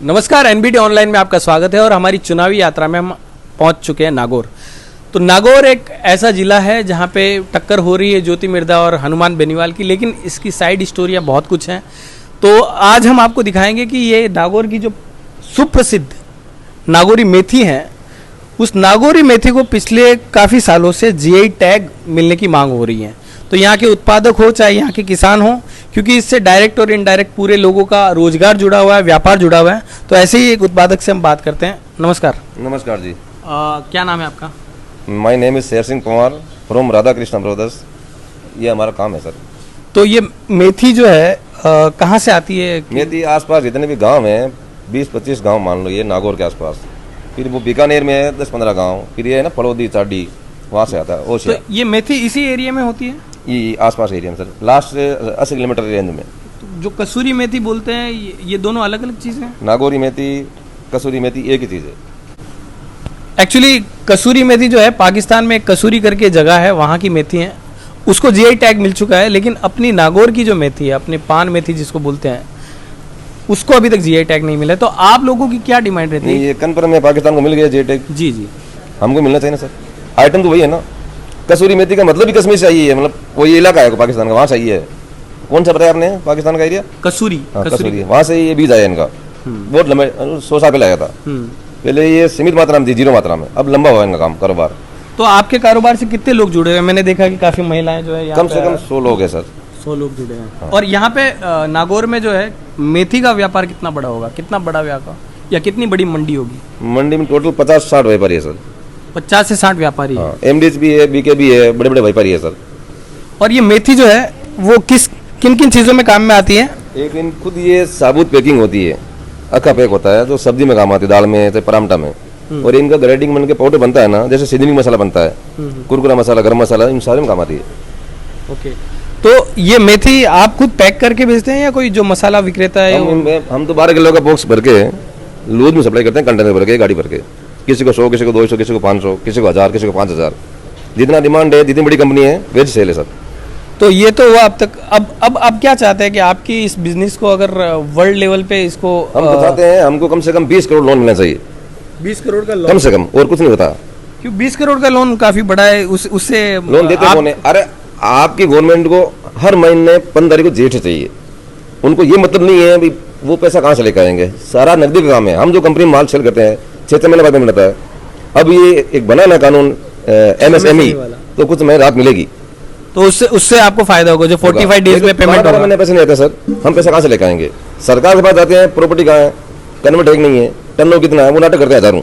नमस्कार, NBT online में आपका स्वागत है और हमारी चुनावी यात्रा में हम पहुंच चुके हैं नागौर। तो नागौर एक ऐसा जिला है जहां पे टक्कर हो रही है ज्योति मिर्धा और हनुमान बेनीवाल की, लेकिन इसकी साइड स्टोरियां बहुत कुछ हैं। तो आज हम आपको दिखाएंगे कि ये नागौर की जो सुप्रसिद्ध नागौरी मेथी है, उस नागौरी मेथी को पिछले काफ़ी सालों से जीआई टैग मिलने की मांग हो रही है। तो यहाँ के उत्पादक हो चाहे यहाँ के किसान हो, क्योंकि इससे डायरेक्ट और इनडायरेक्ट पूरे लोगों का रोजगार जुड़ा हुआ है, व्यापार जुड़ा हुआ है। तो ऐसे ही एक उत्पादक से हम बात करते हैं। नमस्कार। नमस्कार जी। क्या नाम है आपका? My name is Sher Singh Panwar from Radha Krishna brothers. ये हमारा काम है सर। तो ये मेथी जो है कहाँ से आती है? मेथी आसपास जितने भी गांव हैं, 20-25 गांव मान लो, ये नागौर के आसपास। फिर वो बीकानेर में है 10-15 गांव। फिर ये है ना फड़ौदी चाडी, वहाँ से आता है। तो ये मेथी इसी एरिया में होती है? ये आसपास एरिया में सर, लास्ट 80 किलोमीटर रेंज में। जो कसूरी मेथी बोलते हैं, ये दोनों अलग अलग चीज़ें हैं? नागौरी मेथी, कसूरी मेथी एक ही चीज़ है। एक्चुअली कसूरी मेथी जो है, पाकिस्तान में कसूरी करके जगह है, वहाँ की मेथी है, उसको जीआई टैग मिल चुका है। लेकिन अपनी नागौर की जो मेथी है, अपने पान मेथी जिसको बोलते हैं, उसको अभी तक जीआई टैग नहीं मिला है। तो आप लोगों की क्या डिमांड रहती है? ये कन्फर्म है, पाकिस्तान को मिल गया जीआई टैग। जी जी, हमको मिलना चाहिए ना सर। आइटम तो वही है ना। कसूरी मेथी का मतलब ही कश्मीर चाहिए है, मतलब कोई इलाका है पाकिस्तान का, वहाँ चाहिए। कौन सा बताया आपने पाकिस्तान का एरिया? कसूरी। कसूरी, वहाँ से ये बीज आया इनका। बहुत लंबे 100 साल पहले आया था। पहले ये सीमित मात्रा में थी, 0 मात्रा में। अब लंबा हुआ इनका काम कारोबार। तो आपके कारोबार से कितने लोग जुड़े हुए हैं? मैंने देखा कि काफी महिलाएं जो है, कम से कम 100 लोग हैं सर। 100 लोग जुड़े हैं। हाँ। और यहाँ पे नागौर में जो है मेथी का व्यापार कितना बड़ा होगा? कितना बड़ा व्यापार या कितनी बड़ी मंडी होगी? मंडी में टोटल 50-60 व्यापारी है सर। 50 से 60 व्यापारी है। एमडीएच भी है, बीके भी है, बड़े बड़े व्यापारी है सर। और ये मेथी जो है वो किन किन चीज़ों में काम में आती है? एक इन खुद ये साबुत पैकिंग होती है, अक्का पैक होता है, जो सब्जी में काम आती है, दाल में चाहे परामठा में। और इनका ग्राइंडिंग बन के पाउडर बनता है ना, जैसे सीजनिंग मसाला बनता है, कुरकुरा मसाला, गरम मसाला, इन सारे में काम आती है। ओके। तो ये मेथी आप खुद पैक करके बेचते हैं या कोई जो मसाला विक्रेता है? हम तो 12 किलो का बॉक्स भर के लूज में सप्लाई करते हैं, कंटेनर भर के, गाड़ी भर के। किसी को 100, किसी को 200, किसी को 500, किसी को 1000, किसी को 5000। जितना डिमांड है, जितनी बड़ी कंपनी है, वेज सेल है सर। तो ये तो हुआ अब तक। अब आप क्या चाहते हैं कि आपकी इस बिजनेस को अगर वर्ल्ड लेवल पे इसको हम बताते हैं, हमको कम से कम 20 करोड़ लोन मिलना चाहिए। 20 करोड़ का लोन? कम से कम, और कुछ नहीं होता। क्यों 20 करोड़ का लोन काफी बड़ा है? उससे लोन देते कौन है? अरे आपकी गवर्नमेंट को हर महीने 15 तारीख को जेठ चाहिए। उनको ये मतलब नहीं है भी वो पैसा कहाँ से लेकर आएंगे, सारा नकदी का काम है। हम जो कंपनी माल सेल करते हैं 6 महीने बाद में मिलता है। अब ये एक बना ना कानून MSME, तो कुछ महीने रात मिलेगी, तो उससे आपको फायदा होगा। जो 45 डेज में पेमेंट होगा। मैंने पैसे नहीं आते सर, हम पैसा कहाँ से लेकर आएंगे? सरकार के पास जाते हैं, प्रॉपर्टी कहाँ है, कन्वर्ट है नहीं है, टर्नओवर कितना है, वो नाटक करते हैं हजारों।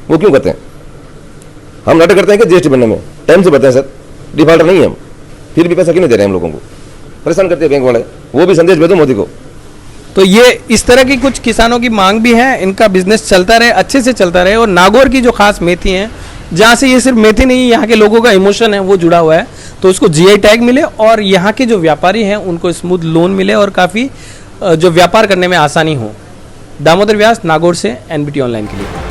वो क्यों करते हैं? हम नाटक करते हैं कि जीएसटी बनने में टाइम से भरते हैं सर, डिफॉल्टर नहीं है हम, फिर भी पैसा क्यों नहीं दे रहे हैं हम लोगों को? परेशान करते हैं बैंक वाले। वो भी संदेश भेजो मोदी को। तो ये इस तरह की कुछ किसानों की मांग भी है, इनका बिजनेस चलता रहे, अच्छे से चलता रहे। और नागौर की जो खास मेथी है, जहाँ से ये सिर्फ मेथी नहीं, यहाँ के लोगों का इमोशन है वो जुड़ा हुआ है, तो उसको जीआई टैग मिले और यहाँ के जो व्यापारी हैं उनको स्मूथ लोन मिले और काफ़ी जो व्यापार करने में आसानी हो। दामोदर व्यास, नागौर से, एनबीटी ऑनलाइन के लिए।